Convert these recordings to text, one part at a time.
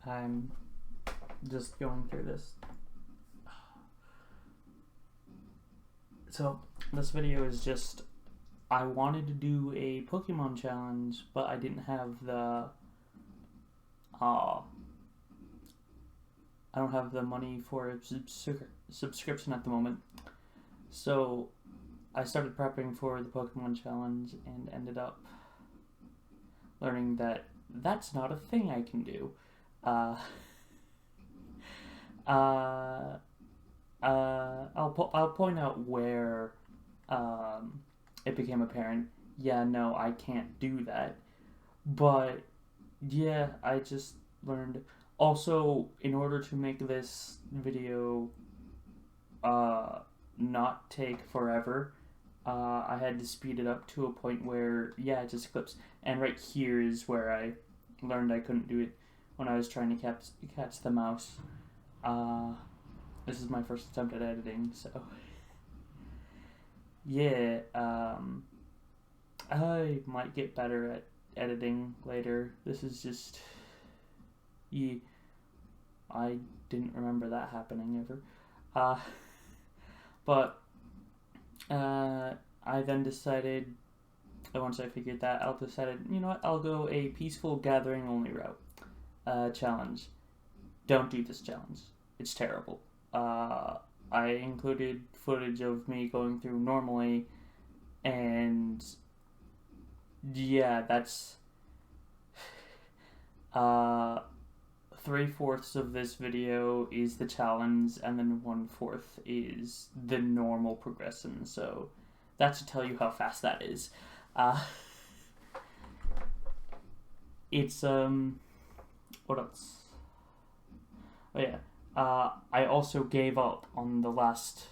I'm just going through this. So, this video is just, I wanted to do a Pokemon challenge, but I didn't have the, I don't have the money for a subscription at the moment. So, I started prepping for the Pokemon challenge and ended up learning that that's not a thing I can do. I'll point out where it became apparent. Yeah, no, I can't do that. But yeah, I just learned. Also, in order to make this video not take forever, I had to speed it up to a point where, yeah, it just clips. And right here is where I learned I couldn't do it when I was trying to catch the mouse. This is my first attempt at editing, so yeah, I might get better at editing later. This is just, yeah, I didn't remember that happening ever. But I then decided, once I figured that out, you know what, I'll go a peaceful gathering only route challenge. Don't do this challenge. It's terrible. I included footage of me going through normally, and yeah, that's 3/4 of this video is the challenge, and then 1/4 is the normal progression. So that should tell you how fast that is. It's what else? Oh yeah. I also gave up on the last,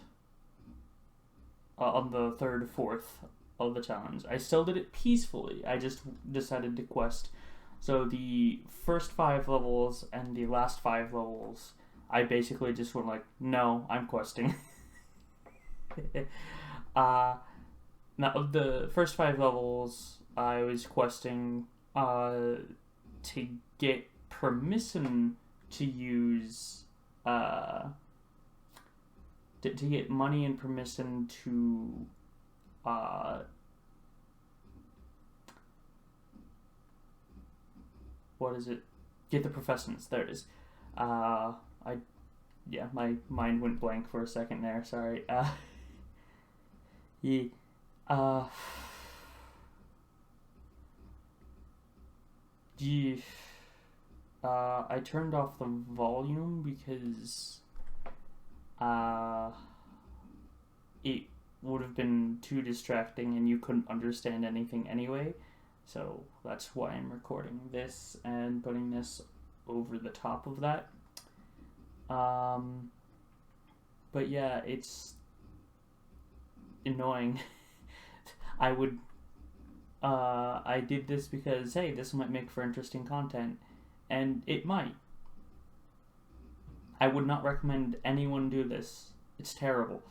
on the 3rd/4 of the challenge. I still did it peacefully. I just decided to quest. So the first 5 levels and the last 5 levels, I basically just went like, no, I'm questing. Now the first 5 levels, I was questing to get permission to use to get money and permission to what is it? Get the professions. There it is. My mind went blank for a second there. Sorry. Yeah. I turned off the volume because it would have been too distracting and you couldn't understand anything anyway. So that's why I'm recording this and putting this over the top of that. But yeah, it's annoying. I did this because, hey, this might make for interesting content. And it might. I would not recommend anyone do this. It's terrible.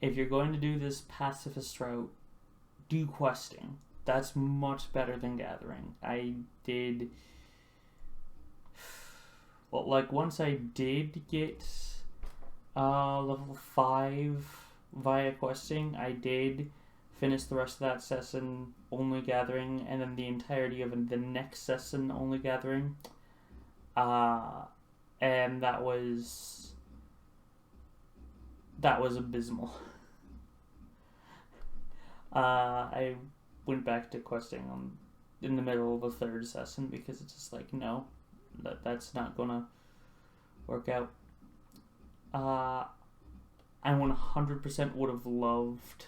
If you're going to do this pacifist route, do questing. That's much better than gathering. Once I did get level 5 via questing, I did finish the rest of that session only gathering, and then the entirety of the next session only gathering. And that was abysmal. I went back to questing in the middle of the 3rd session because it's just like, no, that's not gonna work out. I 100% would have loved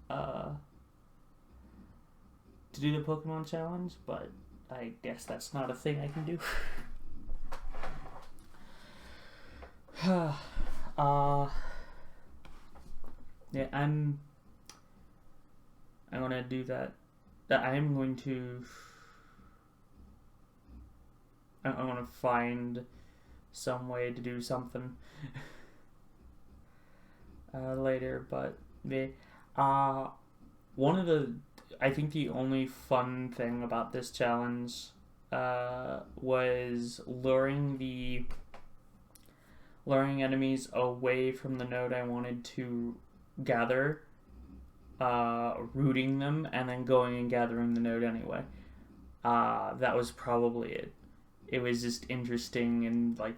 to do the Pokemon challenge, but I guess that's not a thing I can do. Yeah, I'm gonna do that. I'm going to find some way to do something later, but I think the only fun thing about this challenge was luring enemies away from the node I wanted to gather, rooting them, and then going and gathering the node anyway. That was probably it. It was just interesting, and like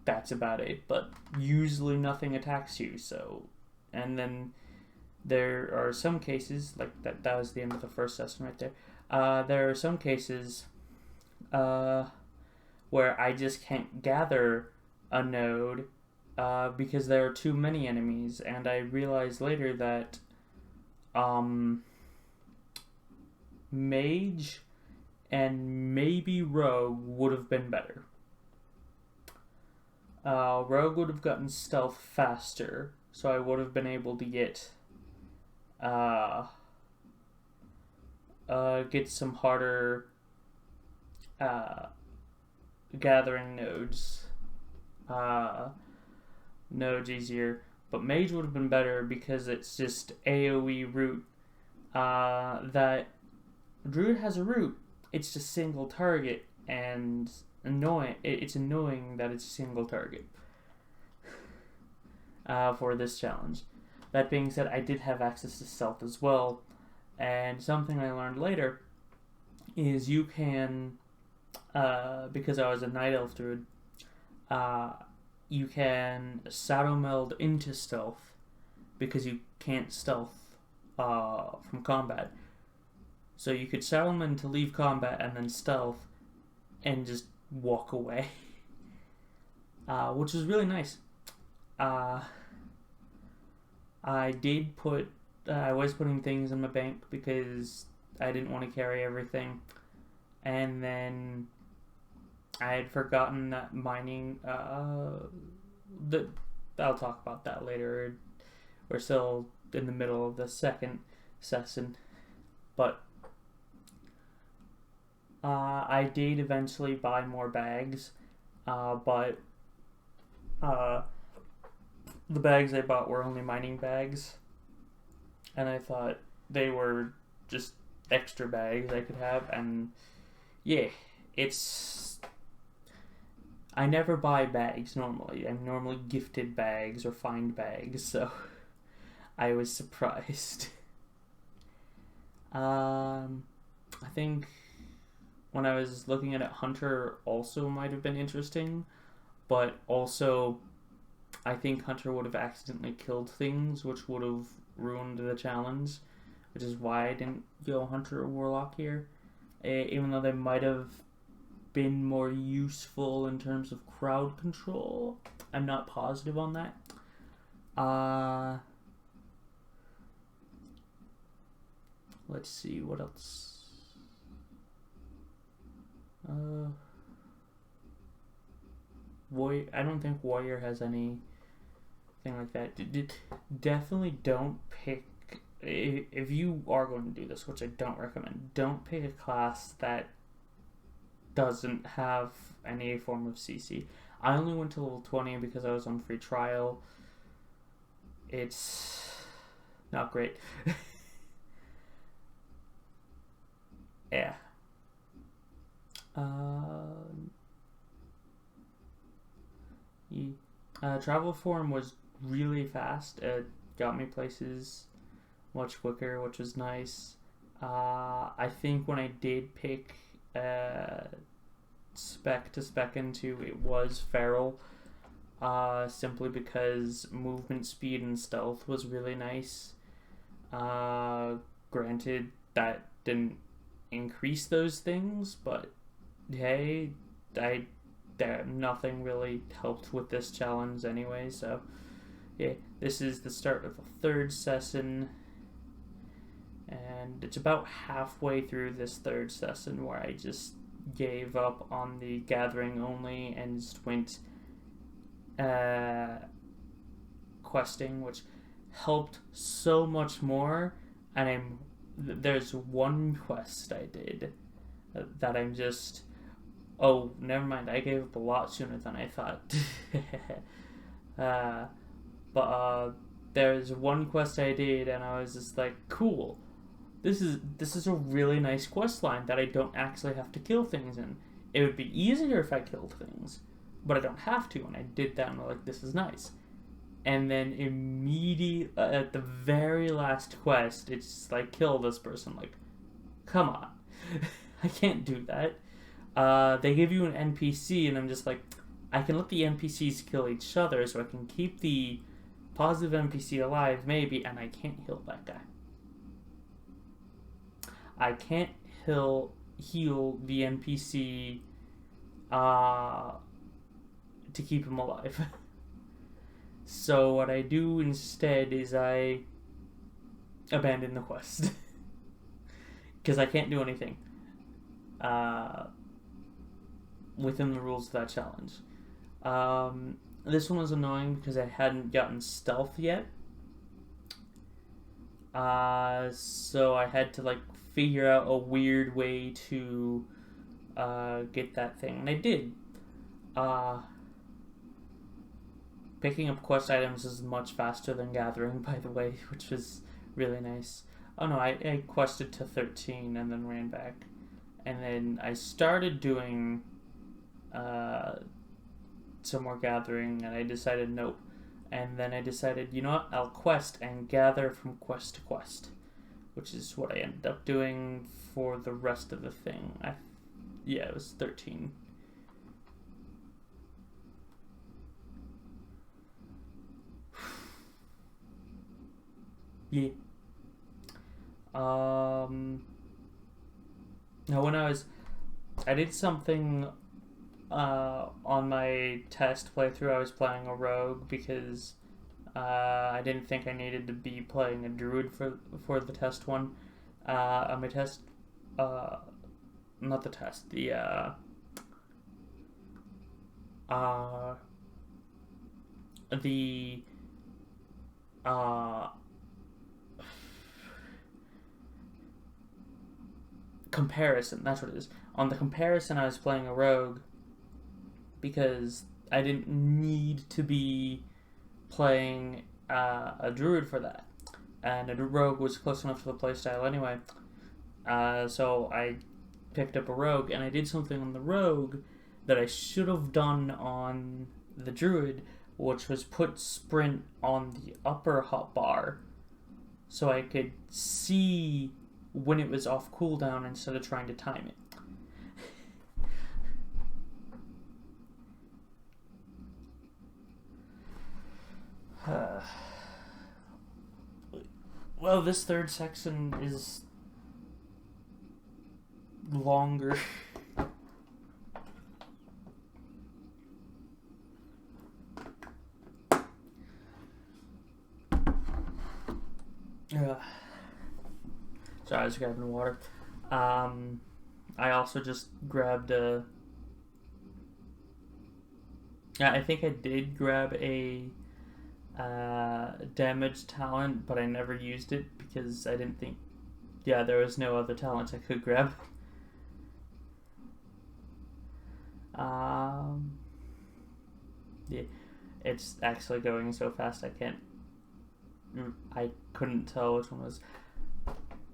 that's about it. But usually nothing attacks you, so. And then there are some cases, like that was the end of the first session right there. There are some cases where I just can't gather a node because there are too many enemies, and I realized later that mage and maybe rogue would have been better. Rogue would have gotten stealth faster, so I would have been able to get some harder gathering nodes easier. But mage would have been better because it's just AoE root. That druid has a root. It's just single target, and it's annoying that it's a single target for this challenge. That being said, I did have access to stealth as well, and something I learned later is you can, because I was a night elf druid, you can shadow meld into stealth because you can't stealth from combat. So you could shadow meld to leave combat and then stealth and just walk away, which was really nice. I was putting things in my bank because I didn't want to carry everything, and then I had forgotten that mining. I'll talk about that later. We're still in the middle of the second session, but I did eventually buy more bags, but the bags I bought were only mining bags, and I thought they were just extra bags I could have, and yeah, I never buy bags normally. I'm normally gifted bags or find bags, so I was surprised. I think when I was looking at it, Hunter also might have been interesting, but also I think Hunter would have accidentally killed things, which would have ruined the challenge, which is why I didn't go Hunter or Warlock here, even though they might have been more useful in terms of crowd control. I'm not positive on that. Let's see, what else? I don't think Warrior has anything like that. Definitely don't pick, if you are going to do this, which I don't recommend, don't pick a class that doesn't have any form of CC. I only went to level 20 because I was on free trial. It's not great. Yeah. Travel form was really fast. It got me places much quicker, which was nice. I think when I did pick spec to spec into, it was feral, simply because movement speed and stealth was really nice. Granted, that didn't increase those things, but hey, nothing really helped with this challenge anyway, so yeah, this is the start of the third session, and it's about halfway through this third session where I just gave up on the gathering only and just went questing, which helped so much more. And there's one quest I did that I'm just, oh, never mind, I gave up a lot sooner than I thought. But there's one quest I did and I was just like, cool, this is a really nice quest line that I don't actually have to kill things in. It would be easier if I killed things, but I don't have to, and I did that, and I'm like, this is nice. And then immediately, at the very last quest, it's like, kill this person. Like, come on. I can't do that. They give you an NPC, and I'm just like, I can let the NPCs kill each other, so I can keep the positive NPC alive, maybe, and I can't heal that guy. I can't heal the NPC to keep him alive. So what I do instead is I abandon the quest. Because I can't do anything within the rules of that challenge. This one was annoying because I hadn't gotten stealth yet. So I had to like figure out a weird way to get that thing. And I did. Picking up quest items is much faster than gathering, by the way, which was really nice. Oh no, I quested to 13 and then ran back. And then I started doing some more gathering, and I decided nope. And then I decided, you know what, I'll quest and gather from quest to quest, which is what I ended up doing for the rest of the thing. Yeah, it was 13. Yeah. Now when I did something on my test playthrough. I was playing a rogue because I didn't think I needed to be playing a druid for the test one. On my test, not the test, the comparison, that's what it is. On the comparison, I was playing a rogue because I didn't need to be playing a druid for that, and a rogue was close enough to the playstyle anyway. So I picked up a rogue, and I did something on the rogue that I should have done on the druid, which was put sprint on the upper hotbar so I could see when it was off cooldown instead of trying to time it. Well, this third section is longer. Sorry, I was grabbing water. I also just grabbed a... I think I did grab a damage talent, but I never used it because I didn't think... Yeah, there was no other talents I could grab. Yeah, it's actually going so fast I couldn't tell which one was.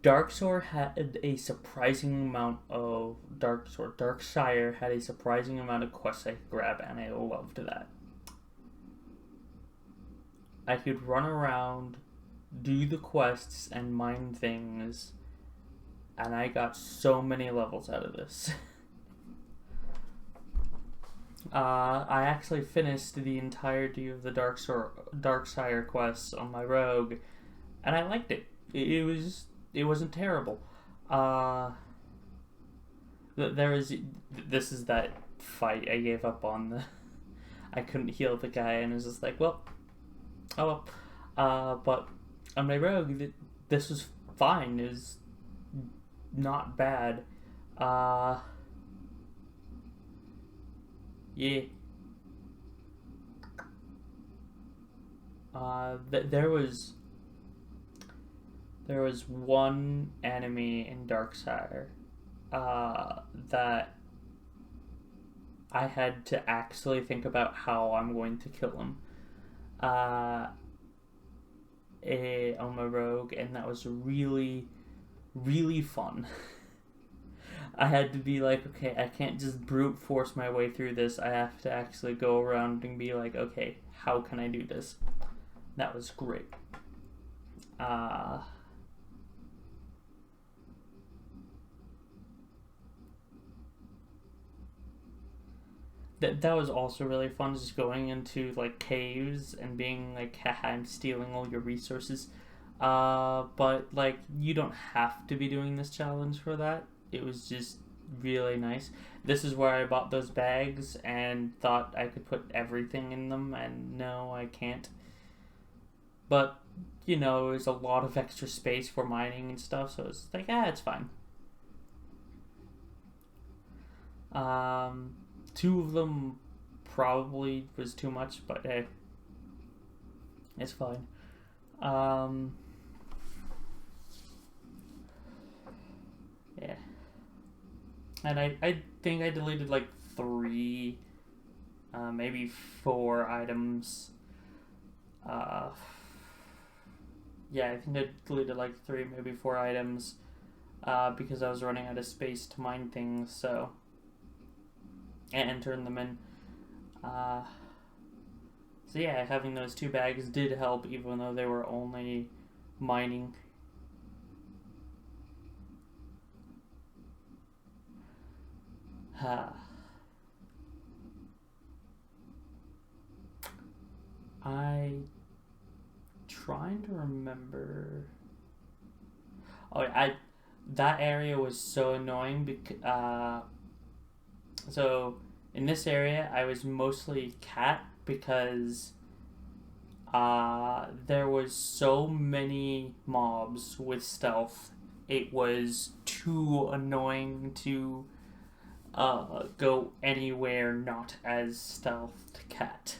Darksword had a surprising amount of Darkshire had a surprising amount of quests I could grab, and I loved that. I could run around, do the quests, and mine things, and I got so many levels out of this. I actually finished the entirety of the Darkshire quests on my rogue, and I liked it. It wasn't terrible. This is that fight I gave up on. I couldn't heal the guy, and it was just like, well, oh well. But on my rogue, this was fine. It was not bad. Yeah. There was one enemy in Darkshire that I had to actually think about how I'm going to kill him on my rogue, and that was really really fun. I had to be like, okay, I can't just brute force my way through this. I have to actually go around and be like, okay, how can I do this? That was great. That was also really fun, just going into like caves and being like, haha, I'm stealing all your resources. But like, you don't have to be doing this challenge for that. It was just really nice. This is where I bought those bags and thought I could put everything in them, and no, I can't. But you know, there's a lot of extra space for mining and stuff, so it's like, it's fine. Two of them probably was too much, but hey, it's fine. Yeah. And I think I deleted like 3, maybe 4 items. Yeah, I think I deleted like 3, maybe 4 items, because I was running out of space to mine things, so, and turn them in. So yeah, having those 2 bags did help, even though they were only mining. I trying to remember. Oh, that area was so annoying because so in this area I was mostly cat because there was so many mobs with stealth. It was too annoying to go anywhere not as stealthed cat.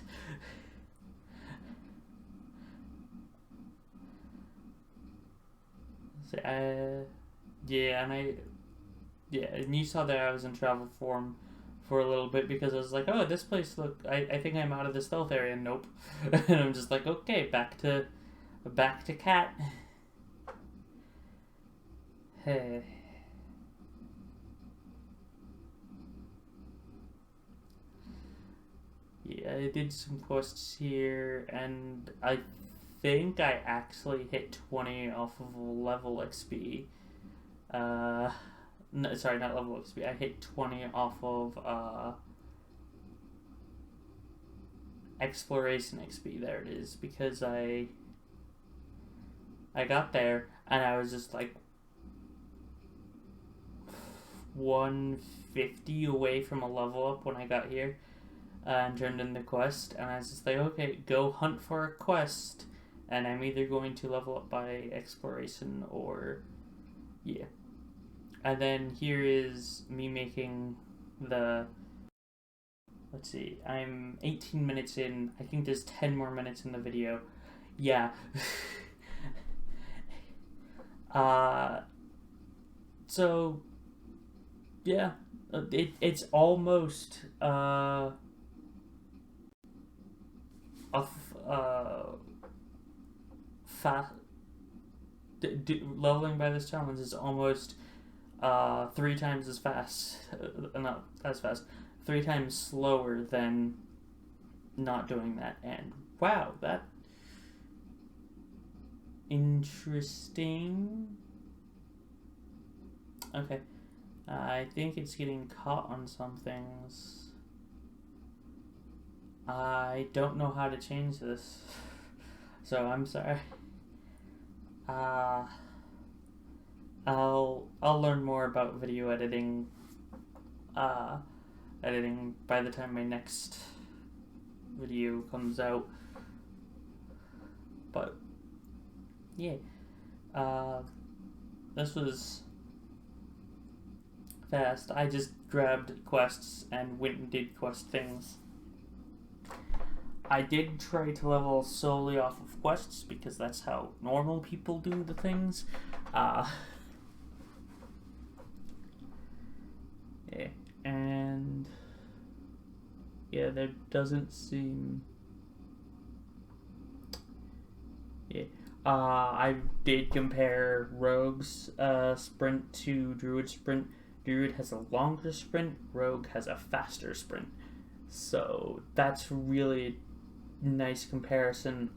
Yeah, and you saw that I was in travel form for a little bit because I was like, oh, this place I think I'm out of the stealth area. Nope. And I'm just like, okay, back to cat. Hey. Yeah, I did some quests here, and I think I actually hit 20 off of level XP. No, sorry, not level XP. I hit 20 off of exploration XP. There it is, because I got there and I was just like 150 away from a level up when I got here, and turned in the quest, and I was just like, okay, go hunt for a quest, and I'm either going to level up by exploration or yeah. And then here is me making the, let's see, I'm 18 minutes in. I think there's 10 more minutes in the video. Yeah. So yeah, it's almost leveling by this challenge is almost 3 times as fast, not as fast, 3 times slower than not doing that. And wow, that interesting. Okay, I think it's getting caught on some things. I don't know how to change this, so I'm sorry. I'll learn more about video editing by the time my next video comes out. But yeah, this was fast. I just grabbed quests and went and did quest things. I did try to level solely off of quests because that's how normal people do the things. Yeah, and yeah, there doesn't seem. Yeah, I did compare Rogue's sprint to Druid's sprint. Druid has a longer sprint, Rogue has a faster sprint. So that's really a nice comparison.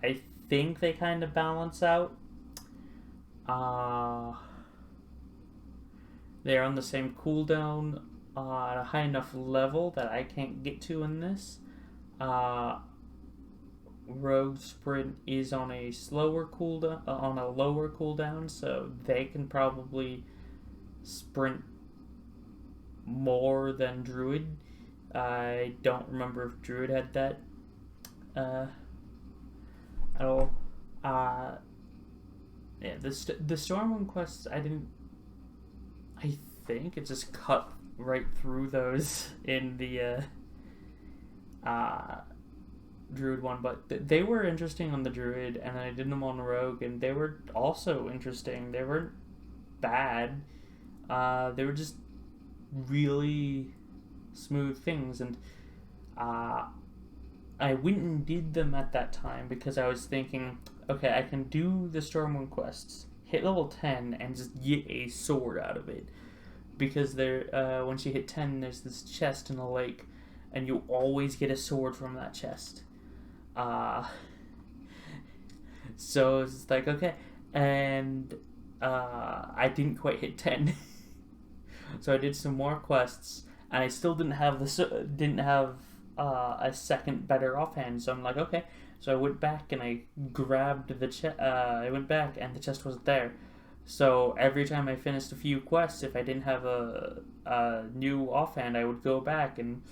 I think they kind of balance out. They're on the same cooldown at a high enough level that I can't get to in this. Rogue sprint is on a slower cooldown, on a lower cooldown, so they can probably sprint more than Druid. I don't remember if Druid had that at all. Yeah, the Stormwind quests, I think it just cut right through those in the Druid one, but they were interesting on the Druid, and I did them on Rogue, and they were also interesting. They weren't bad. They were just really smooth things, and I went and did them at that time because I was thinking, okay, I can do the Stormwind quests, hit level 10, and just get a sword out of it. Because there, once you hit 10, there's this chest in the lake, and you always get a sword from that chest. So it's like, okay, and I didn't quite hit 10. So I did some more quests, and I still didn't have a second better offhand. So I'm like, okay. So I went back and I grabbed the chest. I went back and the chest wasn't there. So every time I finished a few quests, if I didn't have a new offhand, I would go back, and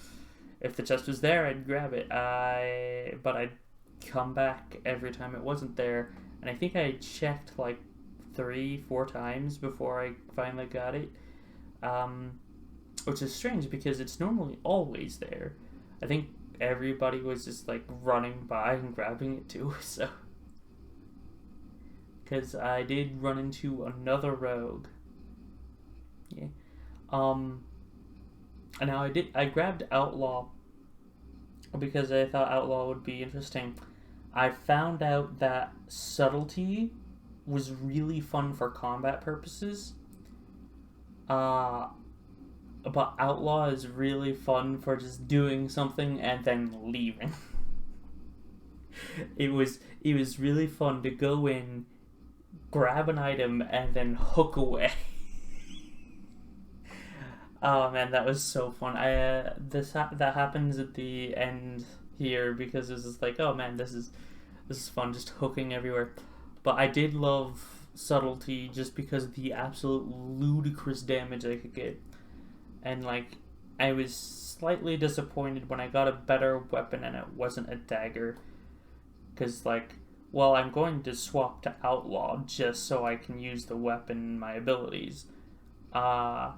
if the chest was there, I'd grab it. But I'd come back every time it wasn't there, and I think I checked like 3-4 times before I finally got it. Which is strange because it's normally always there. I think everybody was just like running by and grabbing it too, so. Because I did run into another rogue. Yeah. And now I grabbed Outlaw because I thought Outlaw would be interesting. I found out that Subtlety was really fun for combat purposes. But Outlaw is really fun for just doing something and then leaving. It was really fun to go in, grab an item, and then hook away. Oh man, that was so fun. That happens at the end here because it's just like, oh man, this is fun, just hooking everywhere. But I did love Subtlety just because of the absolute ludicrous damage I could get, and like I was slightly disappointed when I got a better weapon and it wasn't a dagger, because like, well, I'm going to swap to Outlaw just so I can use the weapon and my abilities. But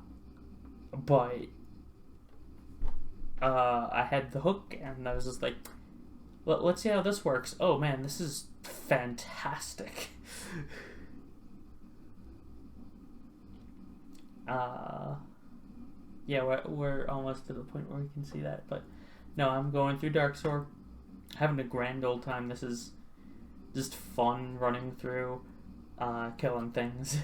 I had the hook, and I was just like, let's see how this works. Oh man, this is fantastic. Yeah, we're almost to the point where we can see that. But no, I'm going through Darksword, having a grand old time. This is just fun running through, killing things.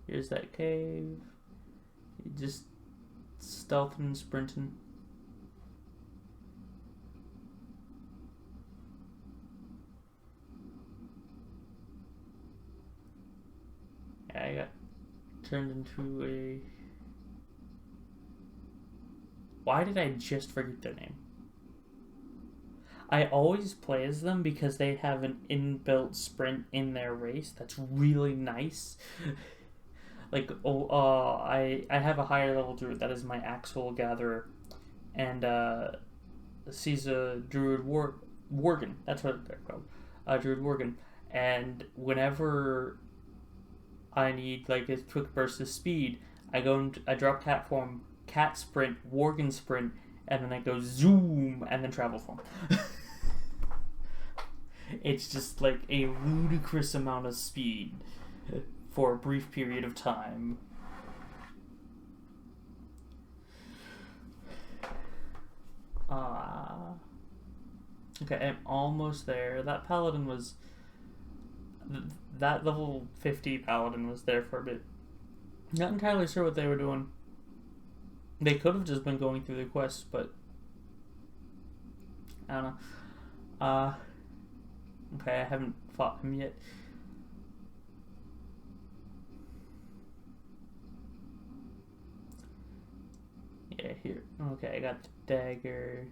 Here's that cave. Just stealthing and sprinting. Yeah, I got turned into a... Why did I just forget their name? I always play as them because they have an inbuilt sprint in their race that's really nice. Like, I have a higher level druid that is my Axel Gatherer, and she's a druid worgen. That's what they're called, druid worgen. And whenever I need like a quick burst of speed, I drop cat form, cat sprint, worgen sprint, and then I go zoom and then travel form. It's just like a ludicrous amount of speed for a brief period of time. Okay, I'm almost there. That paladin was... That level 50 paladin was there for a bit. Not entirely sure what they were doing. They could have just been going through the quests, but... I don't know. Okay, I haven't fought him yet. Yeah, here. Okay, I got the dagger.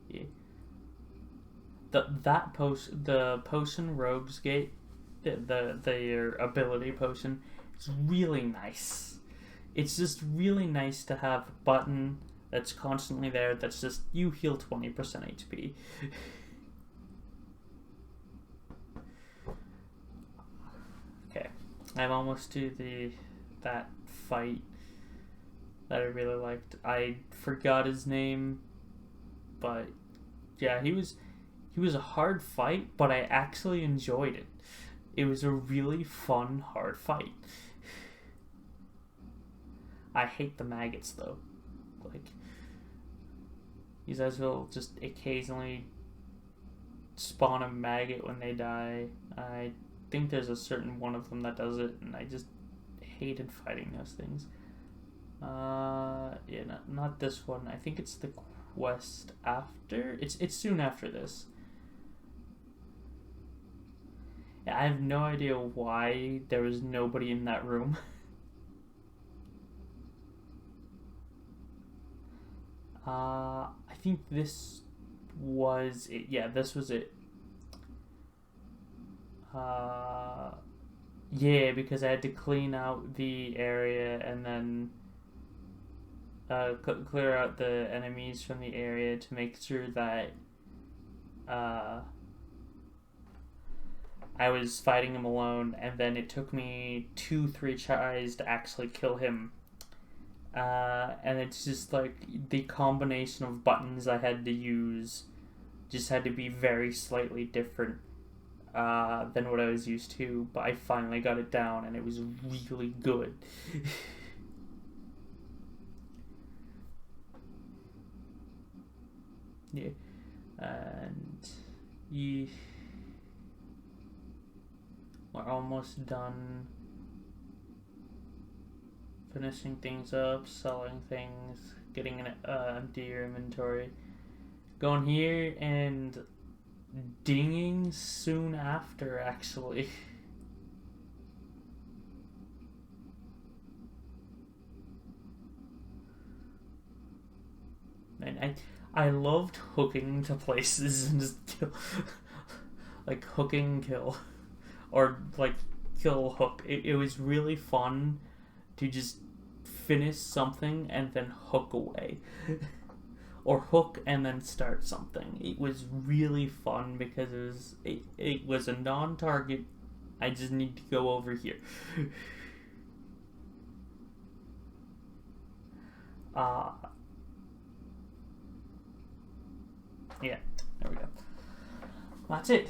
Yeah. The potion Rogue's Gate, their ability potion, is really nice. It's just really nice to have a button that's constantly there. That's just you heal 20% HP. Okay, I'm almost to that fight that I really liked. I forgot his name, but yeah, he was a hard fight, but I actually enjoyed it. It was a really fun, hard fight. I hate the maggots though. Like, these guys will just occasionally spawn a maggot when they die. I think there's a certain one of them that does it, and I just hated fighting those things. Yeah, not this one. I think it's the quest after. It's soon after this. Yeah, I have no idea why there was nobody in that room. I think this was it. Yeah, this was it. Yeah, because I had to clean out the area and then clear out the enemies from the area to make sure that I was fighting him alone, and then it took me 2-3 tries to actually kill him. And it's just like the combination of buttons I had to use just had to be very slightly different than what I was used to, but I finally got it down and it was really good. Yeah, and we're almost done finishing things up, selling things, getting an empty inventory, going here and dinging soon after, actually. And I loved hooking to places and just kill, like hooking kill, or like kill hook. It was really fun to just finish something and then hook away. Or hook and then start something. It was really fun because it was a non-target. I just need to go over here. Yeah, there we go. That's it.